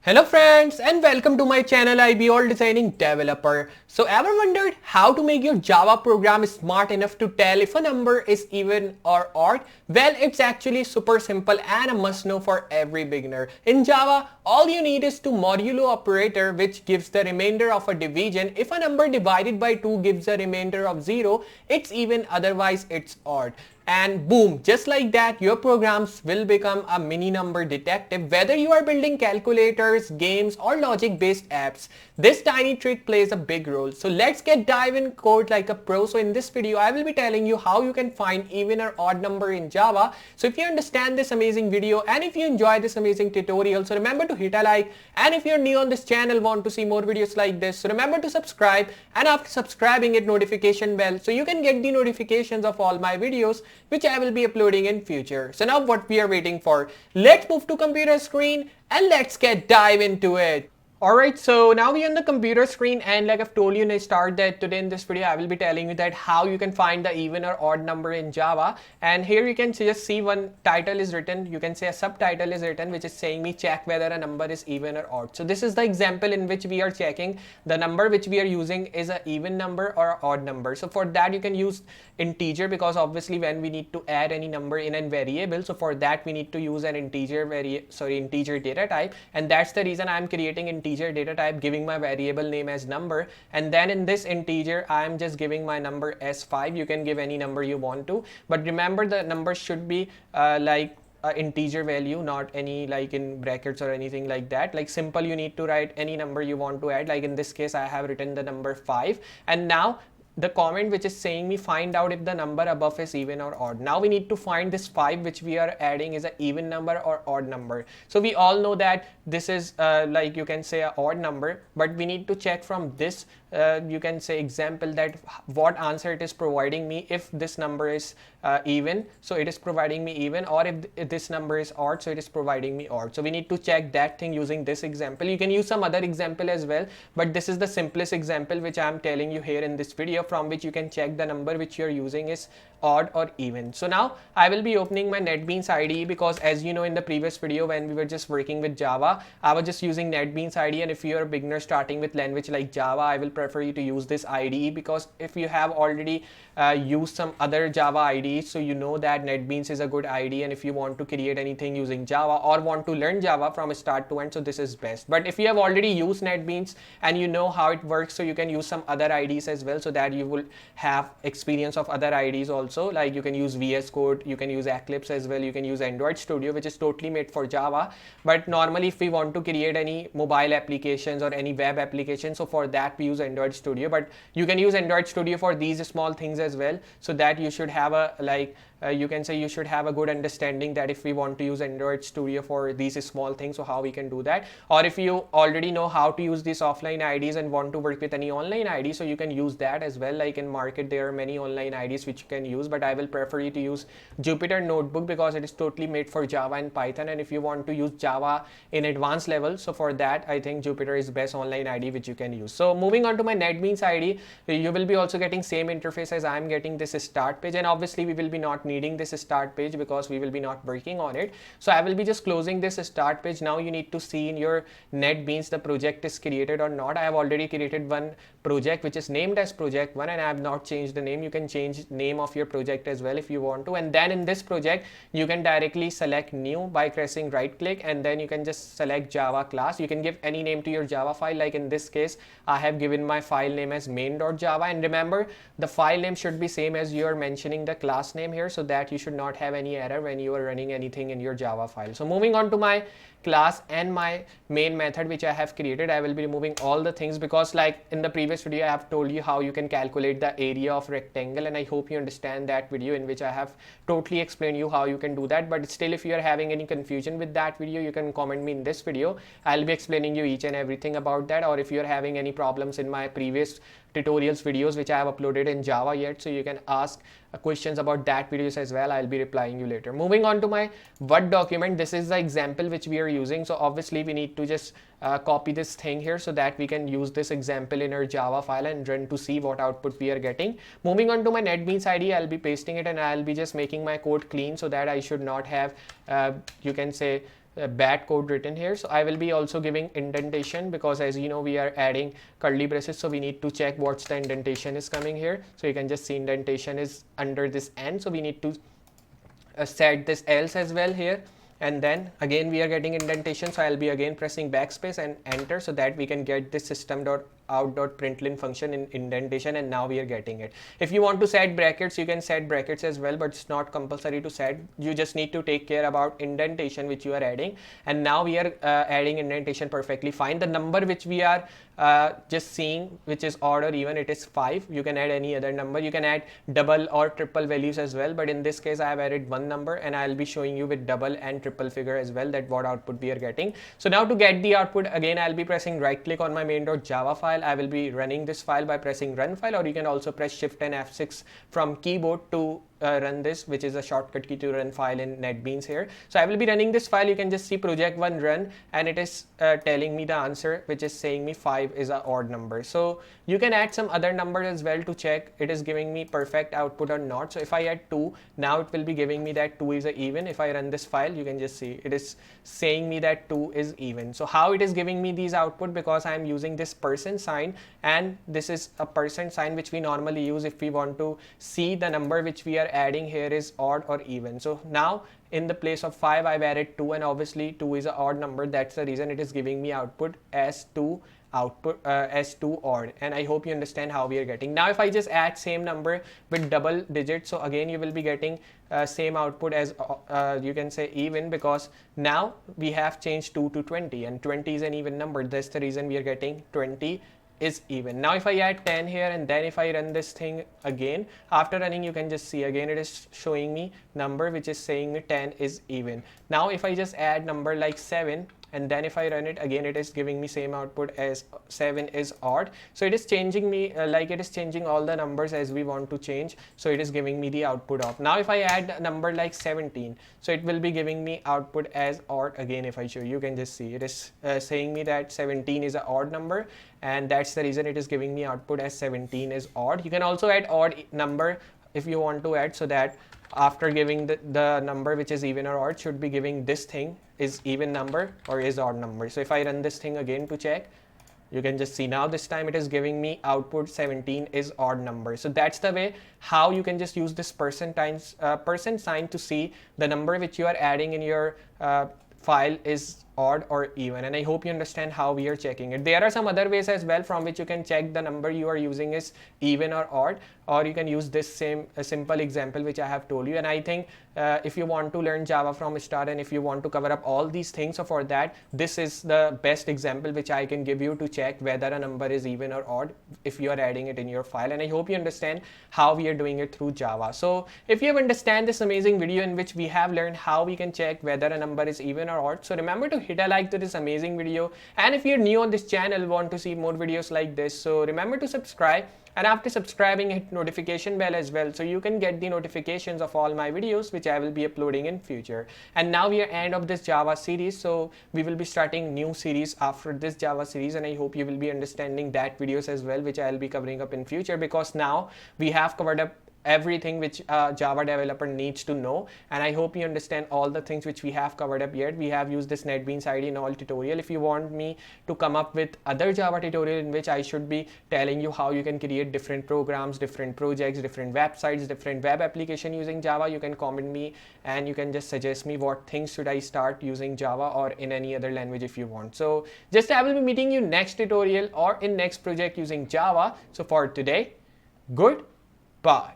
Hello friends and welcome to my channel IB All Designing Developer. So ever wondered how to make your Java program smart enough to tell if a number is even or odd? Well, it's actually super simple and a must know for every beginner. In Java, all you need is to modulo operator which gives the remainder of a division. If a number divided by 2 gives a remainder of 0, it's even, otherwise it's odd. And boom, just like that, your programs will become a mini number detective. Whether you are building calculators, games, or logic-based apps, this tiny trick plays a big role. So let's get dive in code like a pro. So in this video, I will be telling you how you can find even or odd number in Java. So if you understand this amazing video and if you enjoy this amazing tutorial, so remember to hit a like. And if you're new on this channel, want to see more videos like this, so remember to subscribe. And after subscribing, hit notification bell so you can get the notifications of all my videos which I will be uploading in future. So now what we are waiting for, let's move to computer screen and let's get dive into it. Alright, so now we're on the computer screen, and like I've told you in the start that today in this video I will be telling you that how you can find the even or odd number in Java. And here you can just see one title is written, you can say a subtitle is written which is saying me check whether a number is even or odd. So this is the example in which we are checking the number which we are using is an even number or an odd number. So for that you can use integer, because obviously when we need to add any number in a variable, so for that we need to use an integer data type, and that's the reason I'm creating integer data type, giving my variable name as number, and then in this integer I am just giving my number as 5. You can give any number you want to, but remember the number should be like integer value, not any like in brackets or anything like that. Like simple, you need to write any number you want to add. Like in this case I have written the number 5, and now the comment which is saying me find out if the number above is even or odd. Now we need to find this 5 which we are adding is an even number or odd number. So we all know that this is like you can say an odd number, but we need to check from this you can say example that what answer it is providing me. If this number is even, so it is providing me even, or if this number is odd, so it is providing me odd. So we need to check that thing using this example. You can use some other example as well, but this is the simplest example which I am telling you here in this video, from which you can check the number which you are using is odd or even. So now I will be opening my NetBeans IDE, because as you know in the previous video when we were just working with Java, I was just using NetBeans IDE, and if you are a beginner starting with language like Java, I will prefer you to use this IDE, because if you have already used some other Java IDEs, so you know that NetBeans is a good IDE, and if you want to create anything using Java or want to learn Java from start to end, so this is best. But if you have already used NetBeans and you know how it works, so you can use some other IDEs as well, so that you will have experience of other IDEs also. Like you can use VS Code, you can use Eclipse as well, you can use Android Studio which is totally made for Java. But normally if we want to create any mobile applications or any web application, so for that we use Android Studio. But you can use Android Studio for these small things as well, so that you should have a like you can say you should have a good understanding that if we want to use Android Studio for these small things, so how we can do that. Or if you already know how to use these offline IDs and want to work with any online ID, so you can use that as well. Like in market there are many online IDs which you can use, but I will prefer you to use Jupyter Notebook, because it is totally made for Java and Python. And if you want to use Java in advanced level, so for that I think Jupyter is best online ID which you can use. So moving on to my NetBeans ID, you will be also getting same interface as I am getting this start page, and obviously we will be not needing this start page because we will be not working on it. So I will be just closing this start page. Now you need to see in your NetBeans the project is created or not. I have already created one project which is named as project 1, and I have not changed the name. You can change name of your project as well if you want to, and then in this project you can directly select new by pressing right click, and then you can just select Java class. You can give any name to your Java file. Like in this case I have given my file name as main.java, and remember the file name should be same as you are mentioning the class name here, so that you should not have any error when you are running anything in your Java file. So moving on to my class and my main method which I have created, I will be removing all the things, because like in the previous video I have told you how you can calculate the area of rectangle, and I hope you understand that video in which I have totally explained you how you can do that. But still if you are having any confusion with that video, you can comment me in this video. I'll be explaining you each and everything about that. Or if you are having any problems in my previous tutorials videos which I have uploaded in Java yet, so you can ask questions about that videos as well. I'll be replying you later. Moving on to my Word document, this is the example which we are using. So obviously we need to just copy this thing here so that we can use this example in our Java file and run to see what output we are getting. Moving on to my NetBeans IDE, I'll be pasting it, and I'll be just making my code clean so that I should not have you can say bad code written here. So I will be also giving indentation, because as you know we are adding curly braces, so we need to check what's the indentation is coming here. So you can just see indentation is under this N, so we need to set this else as well here. And then again we are getting indentation, so I'll be again pressing backspace and enter, so that we can get this system.out.println function in indentation, and now we are getting it. If you want to set brackets, you can set brackets as well, but it's not compulsory to set. You just need to take care about indentation which you are adding, and now we are adding indentation perfectly fine. The number which we are just seeing, which is odd or even, it is 5. You can add any other number. You can add double or triple values as well, but in this case I have added one number, and I'll be showing you with double and triple figure as well, that what output we are getting. So now to get the output, again I'll be pressing right click on my main.java file. I will be running this file by pressing run file, or you can also press shift and F6 from keyboard to run this, which is a shortcut key to run file in NetBeans here. So I will be running this file. You can just see project1 run, and it is telling me the answer, which is saying me 5 is an odd number. So you can add some other numbers as well to check it is giving me perfect output or not. So if I add 2, now it will be giving me that 2 is a even. If I run this file, you can just see it is saying me that 2 is even. So how it is giving me these output? Because I am using this percent sign, and this is a percent sign which we normally use if we want to see the number which we are adding here is odd or even. So now in the place of 5 I've added 2, and obviously 2 is an odd number. That's the reason it is giving me output as 2 as 2 odd, and I hope you understand how we are getting. Now if I just add same number with double digits, so again you will be getting same output as you can say even, because now we have changed 2 to 20, and 20 is an even number. That's the reason we are getting 20 is even. Now if I add 10 here, and then if I run this thing again, after running you can just see again it is showing me number which is saying 10 is even. Now if I just add number like 7, and then if I run it again, it is giving me same output as 7 is odd. So it is changing me like it is changing all the numbers as we want to change. So it is giving me the output of. Now if I add a number like 17, so it will be giving me output as odd again. If I show you can just see it is saying me that 17 is an odd number, and that's the reason it is giving me output as 17 is odd. You can also add odd number if you want to add, so that after giving the number which is even or odd should be giving this thing is even number or is odd number. So if I run this thing again to check, you can just see now this time it is giving me output 17 is odd number. So that's the way how you can just use this percent sign to see the number which you are adding in your file is odd or even, and I hope you understand how we are checking it. There are some other ways as well from which you can check the number you are using is even or odd, or you can use this same simple example which I have told you. And I think if you want to learn Java from start, and if you want to cover up all these things, so for that this is the best example which I can give you to check whether a number is even or odd if you are adding it in your file. And I hope you understand how we are doing it through Java. So if you have understand this amazing video in which we have learned how we can check whether a number is even or odd, so remember to hit a like to this amazing video, and if you're new on this channel, want to see more videos like this, so remember to subscribe, and after subscribing hit notification bell as well, so you can get the notifications of all my videos which I will be uploading in future. And now we are end of this Java series, so we will be starting new series after this Java series, and I hope you will be understanding that videos as well which I'll be covering up in future, because now we have covered up everything which a Java developer needs to know, and I hope you understand all the things which we have covered up here. We have used this NetBeans IDE in all tutorial. If you want me to come up with other Java tutorial in which I should be telling you how you can create different programs, different projects, different websites, different web application using Java, you can comment me and you can just suggest me what things should I start using Java or in any other language if you want. So just I will be meeting you next tutorial or in next project using Java. So for today, goodbye.